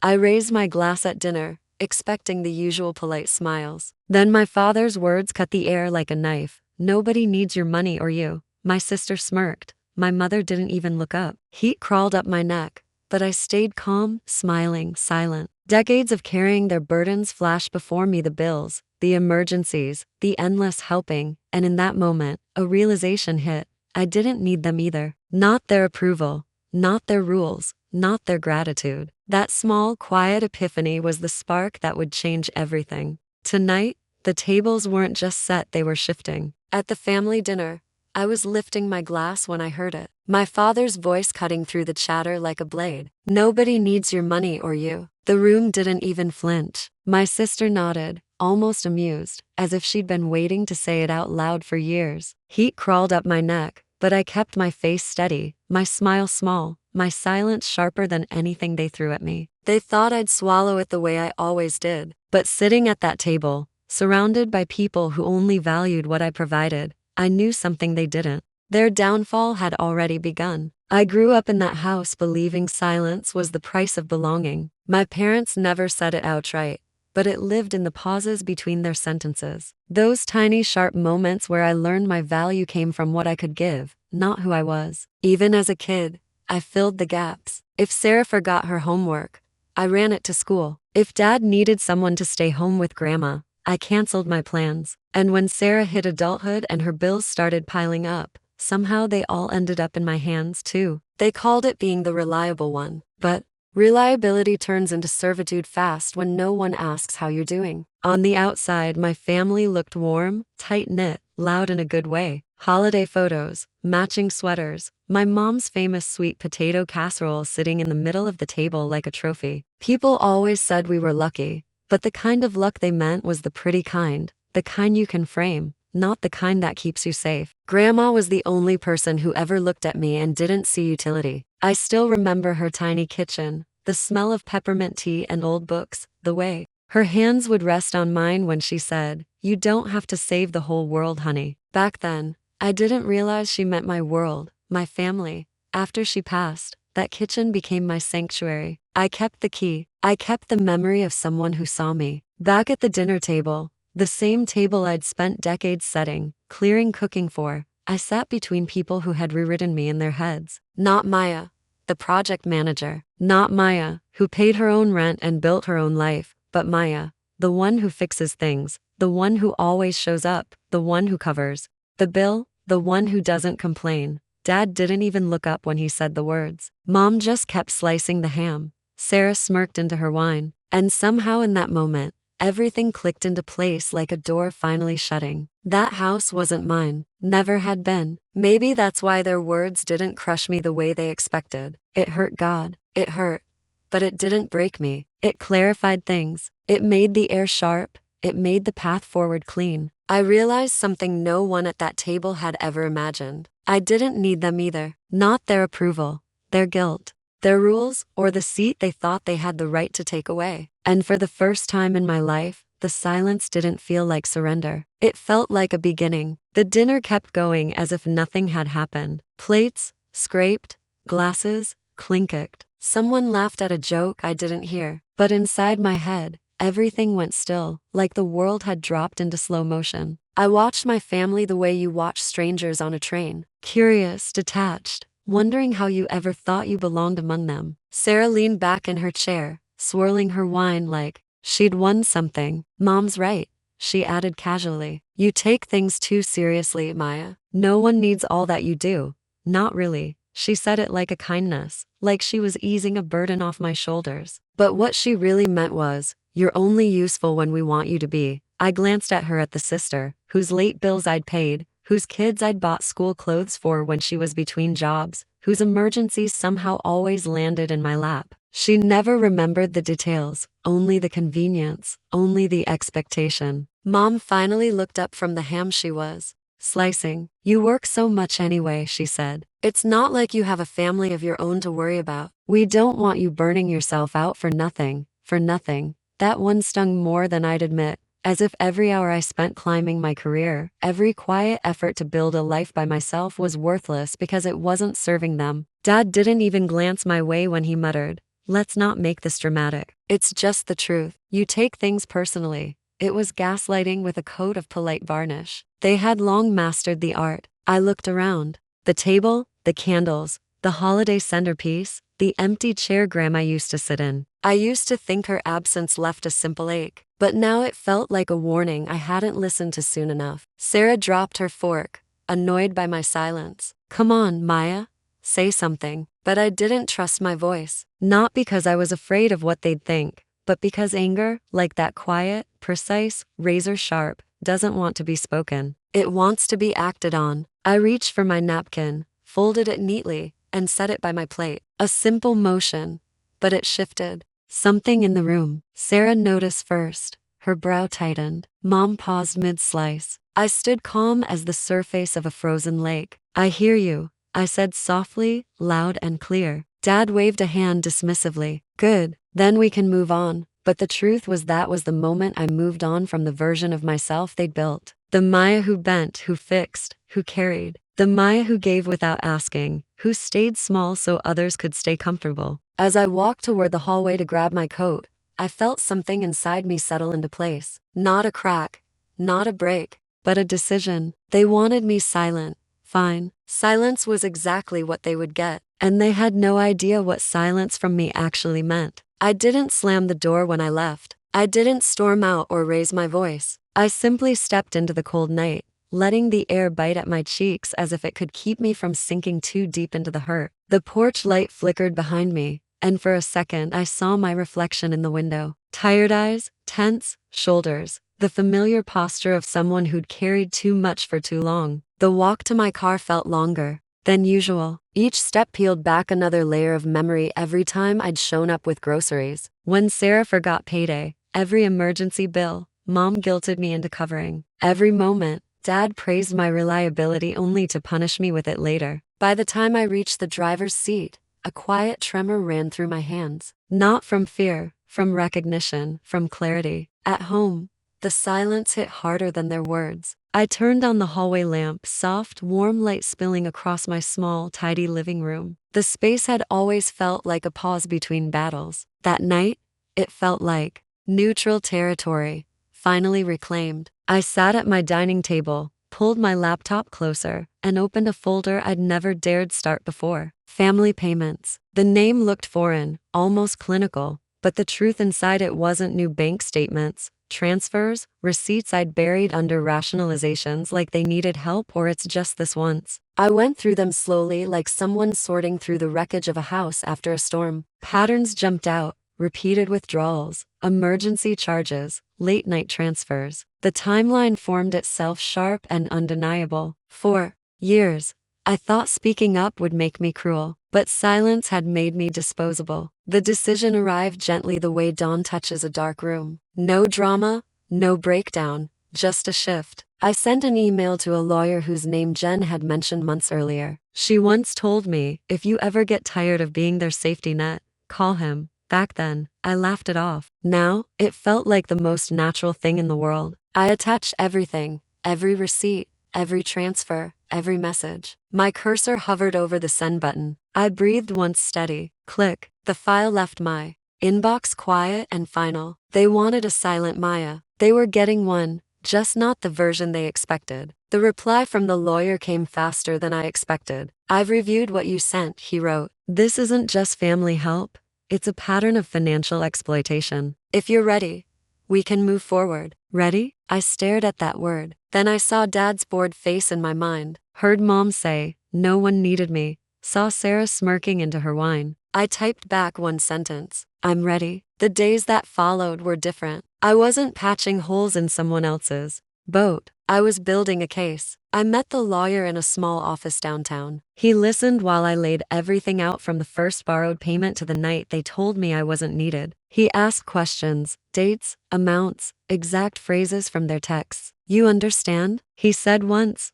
I raised my glass at dinner, expecting the usual polite smiles. Then my father's words cut the air like a knife. "Nobody needs your money or you." My sister smirked. My mother didn't even look up. Heat crawled up my neck, but I stayed calm, smiling, silent. Decades of carrying their burdens flashed before me: the bills, the emergencies, the endless helping, and in that moment, a realization hit. I didn't need them either. Not their approval, not their rules, not their gratitude. That small, quiet epiphany was the spark that would change everything. Tonight, the tables weren't just set, they were shifting. At the family dinner, I was lifting my glass when I heard it. My father's voice cutting through the chatter like a blade. "Nobody needs your money or you." The room didn't even flinch. My sister nodded, almost amused, as if she'd been waiting to say it out loud for years. Heat crawled up my neck, but I kept my face steady, my smile small, my silence sharper than anything they threw at me. They thought I'd swallow it the way I always did. But sitting at that table, surrounded by people who only valued what I provided, I knew something they didn't. Their downfall had already begun. I grew up in that house believing silence was the price of belonging. My parents never said it outright, but it lived in the pauses between their sentences. Those tiny, sharp moments where I learned my value came from what I could give, not who I was. Even as a kid, I filled the gaps. If Sarah forgot her homework, I ran it to school. If Dad needed someone to stay home with Grandma, I canceled my plans. And when Sarah hit adulthood and her bills started piling up, somehow they all ended up in my hands too. They called it being the reliable one. But reliability turns into servitude fast when no one asks how you're doing. On the outside, my family looked warm, tight-knit, loud in a good way. Holiday photos, matching sweaters, my mom's famous sweet potato casserole sitting in the middle of the table like a trophy. People always said we were lucky, but the kind of luck they meant was the pretty kind, the kind you can frame, not the kind that keeps you safe. Grandma was the only person who ever looked at me and didn't see utility. I still remember her tiny kitchen, the smell of peppermint tea and old books, the way her hands would rest on mine when she said, "You don't have to save the whole world, honey." Back then, I didn't realize she meant my world, my family. After she passed, that kitchen became my sanctuary. I kept the key. I kept the memory of someone who saw me. Back at the dinner table, the same table I'd spent decades setting, clearing, cooking for, I sat between people who had rewritten me in their heads. Not Maya, the project manager. Not Maya, who paid her own rent and built her own life, but Maya, the one who fixes things, the one who always shows up, the one who covers the bill, the one who doesn't complain. Dad didn't even look up when he said the words. Mom just kept slicing the ham. Sarah smirked into her wine, and somehow in that moment, everything clicked into place like a door finally shutting. That house wasn't mine, never had been. Maybe that's why their words didn't crush me the way they expected. It hurt God. It hurt. But it didn't break me. It clarified things. It made the air sharp. It made the path forward clean. I realized something no one at that table had ever imagined. I didn't need them either. Not their approval, their guilt, their rules, or the seat they thought they had the right to take away. And for the first time in my life, the silence didn't feel like surrender. It felt like a beginning. The dinner kept going as if nothing had happened. Plates scraped, glasses clinked. Someone laughed at a joke I didn't hear. But inside my head, everything went still, like the world had dropped into slow motion. I watched my family the way you watch strangers on a train. Curious, detached, wondering how you ever thought you belonged among them. Sarah leaned back in her chair, swirling her wine like she'd won something. "Mom's right," she added casually. "You take things too seriously, Maya. No one needs all that you do." Not really. She said it like a kindness, like she was easing a burden off my shoulders. But what she really meant was, "You're only useful when we want you to be." I glanced at her, at the sister, whose late bills I'd paid, whose kids I'd bought school clothes for when she was between jobs, whose emergencies somehow always landed in my lap. She never remembered the details, only the convenience, only the expectation. Mom finally looked up from the ham she was slicing. "You work so much anyway," she said. "It's not like you have a family of your own to worry about. We don't want you burning yourself out for nothing, for nothing." That one stung more than I'd admit, as if every hour I spent climbing my career, every quiet effort to build a life by myself was worthless because it wasn't serving them. Dad didn't even glance my way when he muttered, let's not make this dramatic. It's just the truth. You take things personally. It was gaslighting with a coat of polite varnish. They had long mastered the art. I looked around. The table, the candles, the holiday centerpiece, the empty chair Grandma used to sit in. I used to think her absence left a simple ache, but now it felt like a warning I hadn't listened to soon enough. Sarah dropped her fork, annoyed by my silence. Come on, Maya. Say something. But I didn't trust my voice. Not because I was afraid of what they'd think, but because anger, like that quiet, precise, razor sharp, doesn't want to be spoken. It wants to be acted on. I reached for my napkin, folded it neatly, and set it by my plate. A simple motion, but it shifted. Something in the room. Sarah noticed first. Her brow tightened. Mom paused mid-slice. I stood calm as the surface of a frozen lake. I hear you, I said softly, loud and clear. Dad waved a hand dismissively. Good, then we can move on. But the truth was that was the moment I moved on from the version of myself they'd built. The Maya who bent, who fixed, who carried. The Maya who gave without asking, who stayed small so others could stay comfortable. As I walked toward the hallway to grab my coat, I felt something inside me settle into place. Not a crack, not a break, but a decision. They wanted me silent. Fine. Silence was exactly what they would get, and they had no idea what silence from me actually meant. I didn't slam the door when I left. I didn't storm out or raise my voice. I simply stepped into the cold night, letting the air bite at my cheeks as if it could keep me from sinking too deep into the hurt. The porch light flickered behind me, and for a second I saw my reflection in the window. Tired eyes, tense shoulders, the familiar posture of someone who'd carried too much for too long. The walk to my car felt longer than usual. Each step peeled back another layer of memory every time I'd shown up with groceries. When Sarah forgot payday, every emergency bill, Mom guilted me into covering. Every moment, Dad praised my reliability only to punish me with it later. By the time I reached the driver's seat, a quiet tremor ran through my hands. Not from fear, from recognition, from clarity. At home, the silence hit harder than their words. I turned on the hallway lamp, soft, warm light spilling across my small, tidy living room. The space had always felt like a pause between battles. That night, it felt like neutral territory, finally reclaimed. I sat at my dining table, pulled my laptop closer, and opened a folder I'd never dared start before. Family payments. The name looked foreign, almost clinical, but the truth inside it wasn't new bank statements, transfers, receipts I'd buried under rationalizations like they needed help or it's just this once. I went through them slowly like someone sorting through the wreckage of a house after a storm. Patterns jumped out, repeated withdrawals, emergency charges, late-night transfers. The timeline formed itself sharp and undeniable. For years, I thought speaking up would make me cruel, but silence had made me disposable. The decision arrived gently the way dawn touches a dark room. No drama, no breakdown, just a shift. I sent an email to a lawyer whose name Jen had mentioned months earlier. She once told me, if you ever get tired of being their safety net, call him. Back then, I laughed it off. Now, it felt like the most natural thing in the world. I attached everything, every receipt, every transfer, every message. My cursor hovered over the send button. I breathed once steady. Click. The file left my inbox quiet and final. They wanted a silent Maya. They were getting one, just not the version they expected. The reply from the lawyer came faster than I expected. I've reviewed what you sent, he wrote. This isn't just family help. It's a pattern of financial exploitation. If you're ready, we can move forward. Ready? I stared at that word. Then I saw Dad's bored face in my mind. Heard Mom say, no one needed me. Saw Sarah smirking into her wine. I typed back one sentence. I'm ready. The days that followed were different. I wasn't patching holes in someone else's boat. I was building a case. I met the lawyer in a small office downtown. He listened while I laid everything out from the first borrowed payment to the night they told me I wasn't needed. He asked questions, dates, amounts, exact phrases from their texts. You understand? He said once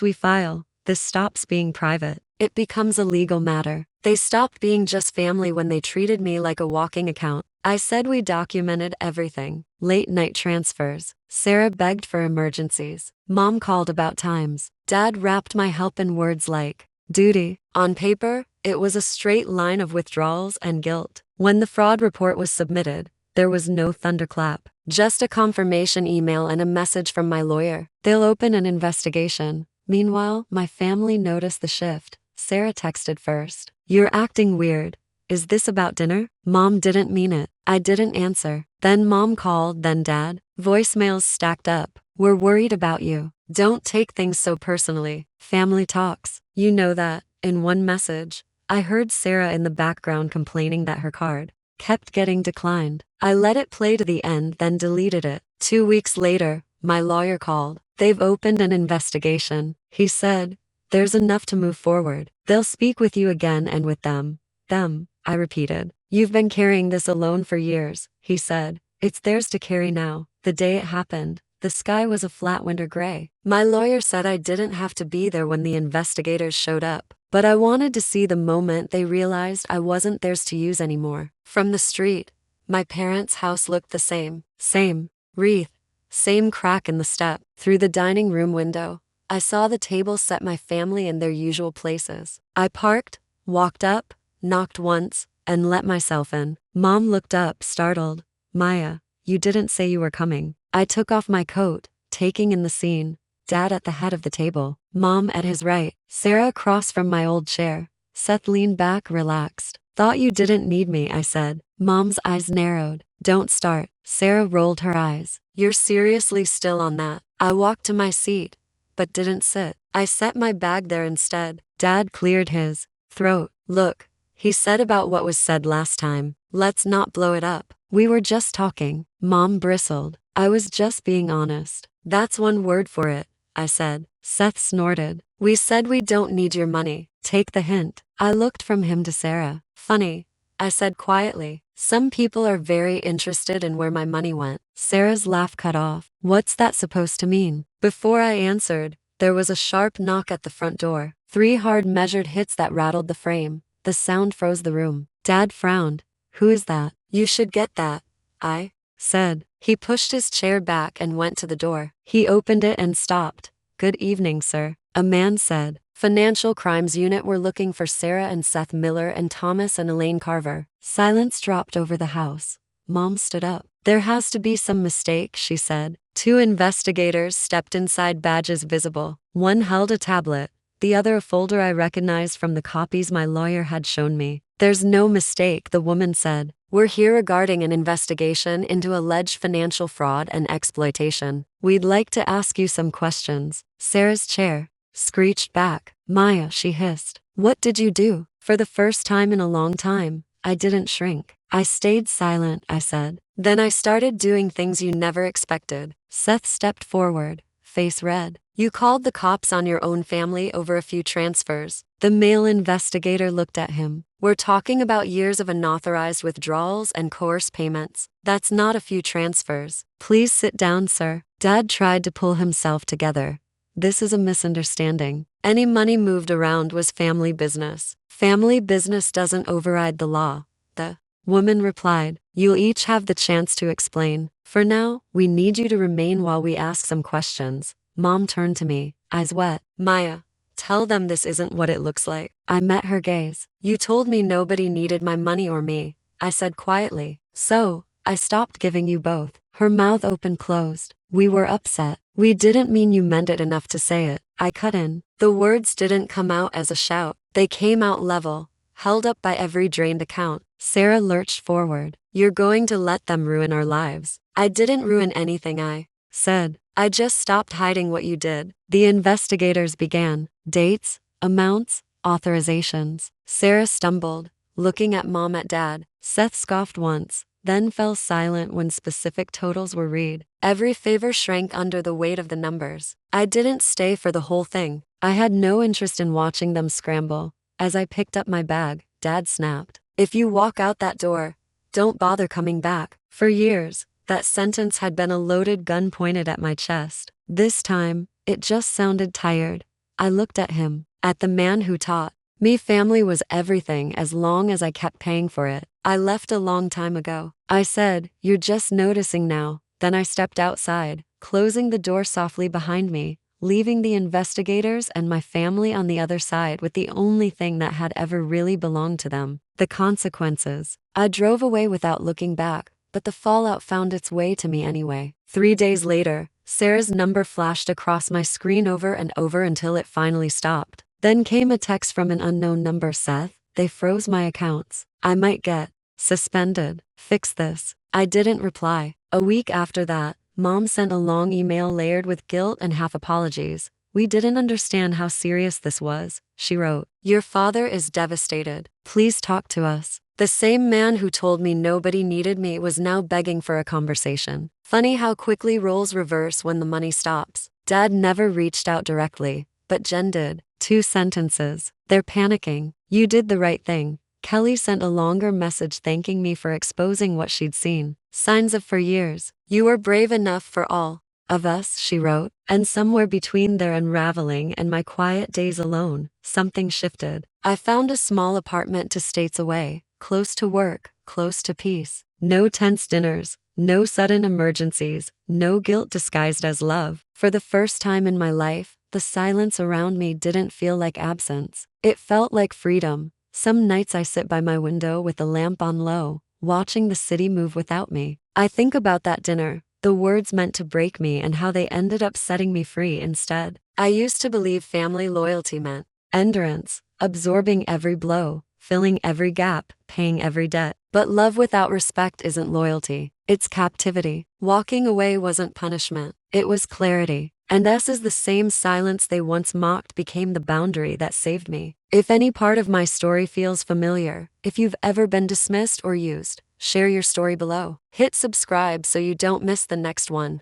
we file, this stops being private. It becomes a legal matter. They stopped being just family when they treated me like a walking account. I said we documented everything. Late night transfers. Sarah begged for emergencies. Mom called about times. Dad wrapped my help in words like duty. On paper, it was a straight line of withdrawals and guilt. When the fraud report was submitted, there was no thunderclap, just a confirmation email and a message from my lawyer. They'll open an investigation. Meanwhile, my family noticed the shift. Sarah texted first. You're acting weird. Is this about dinner? Mom didn't mean it. I didn't answer. Then Mom called, then Dad. Voicemails stacked up. We're worried about you. Don't take things so personally. Family talks. You know that. In one message, I heard Sarah in the background complaining that her card kept getting declined. I let it play to the end, then deleted it. 2 weeks later, my lawyer called. They've opened an investigation. He said, there's enough to move forward. They'll speak with you again and with them. Them, I repeated. You've been carrying this alone for years, he said. It's theirs to carry now. The day it happened, the sky was a flat winter gray. My lawyer said I didn't have to be there when the investigators showed up, but I wanted to see the moment they realized I wasn't theirs to use anymore. From the street, my parents' house looked the same. Same wreath, same crack in the step. Through the dining room window, I saw the table set my family in their usual places. I parked, walked up, knocked once, and let myself in. Mom looked up, startled. Maya, you didn't say you were coming. I took off my coat, taking in the scene. Dad at the head of the table, Mom at his right, Sarah across from my old chair. Seth leaned back, relaxed. Thought you didn't need me, I said. Mom's eyes narrowed. Don't start. Sarah rolled her eyes. You're seriously still on that? I walked to my seat, but didn't sit. I set my bag there instead. Dad cleared his throat. Look, he said about what was said last time. Let's not blow it up. We were just talking. Mom bristled. I was just being honest. That's one word for it, I said. Seth snorted. We said we don't need your money. Take the hint. I looked from him to Sarah. Funny, I said quietly. Some people are very interested in where my money went. Sarah's laugh cut off. What's that supposed to mean? Before I answered, there was a sharp knock at the front door. 3 hard measured hits that rattled the frame. The sound froze the room. Dad frowned. Who is that? You should get that, I said. He pushed his chair back and went to the door. He opened it and stopped. Good evening, sir, a man said. Financial Crimes Unit were looking for Sarah and Seth Miller and Thomas and Elaine Carver. Silence dropped over the house. Mom stood up. There has to be some mistake, she said. 2 investigators stepped inside, badges visible. One held a tablet, the other a folder I recognized from the copies my lawyer had shown me. There's no mistake, the woman said. We're here regarding an investigation into alleged financial fraud and exploitation. We'd like to ask you some questions. Sarah's chair screeched back. Maya, she hissed. What did you do? For the first time in a long time, I didn't shrink. I stayed silent, I said. Then I started doing things you never expected. Seth stepped forward, face red. You called the cops on your own family over a few transfers. The male investigator looked at him. We're talking about years of unauthorized withdrawals and coerced payments. That's not a few transfers. Please sit down, sir. Dad tried to pull himself together. This is a misunderstanding. Any money moved around was family business. Family business doesn't override the law. The woman replied. You'll each have the chance to explain. For now, we need you to remain while we ask some questions. Mom turned to me, eyes wet. Maya, tell them this isn't what it looks like. I met her gaze. You told me nobody needed my money or me, I said quietly. So, I stopped giving you both. Her mouth open closed. We were upset. We didn't mean you meant it enough to say it. I cut in. The words didn't come out as a shout. They came out level, held up by every drained account. Sarah lurched forward. You're going to let them ruin our lives. I didn't ruin anything, I said. I just stopped hiding what you did. The investigators began. Dates, amounts, authorizations. Sarah stumbled, looking at Mom at Dad. Seth scoffed once, then fell silent when specific totals were read. Every favor shrank under the weight of the numbers. I didn't stay for the whole thing. I had no interest in watching them scramble. As I picked up my bag, Dad snapped. If you walk out that door, don't bother coming back. For years, that sentence had been a loaded gun pointed at my chest. This time, it just sounded tired. I looked at him, at the man who taught me family was everything as long as I kept paying for it. I left a long time ago. I said, you're just noticing now. Then I stepped outside, closing the door softly behind me, leaving the investigators and my family on the other side with the only thing that had ever really belonged to them: the consequences. I drove away without looking back, but the fallout found its way to me anyway. 3 days later, Sarah's number flashed across my screen over and over until it finally stopped. Then came a text from an unknown number: Seth, they froze my accounts. I might get suspended. Fix this. I didn't reply. A week after that, Mom sent a long email layered with guilt and half apologies. We didn't understand how serious this was, she wrote. Your father is devastated. Please talk to us. The same man who told me nobody needed me was now begging for a conversation. Funny how quickly roles reverse when the money stops. Dad never reached out directly, but Jen did. 2 sentences. They're panicking. You did the right thing. Kelly sent a longer message thanking me for exposing what she'd seen. Signs of for years. You were brave enough for all of us, she wrote. And somewhere between their unraveling and my quiet days alone, something shifted. I found a small apartment 2 states away, close to work, close to peace. No tense dinners, no sudden emergencies, no guilt disguised as love. For the first time in my life, the silence around me didn't feel like absence. It felt like freedom. Some nights I sit by my window with the lamp on low, watching the city move without me. I think about that dinner, the words meant to break me and how they ended up setting me free instead. I used to believe family loyalty meant endurance, absorbing every blow, filling every gap, paying every debt. But love without respect isn't loyalty, it's captivity. Walking away wasn't punishment, it was clarity. And as is the same silence they once mocked became the boundary that saved me. If any part of my story feels familiar, if you've ever been dismissed or used, share your story below. Hit subscribe so you don't miss the next one.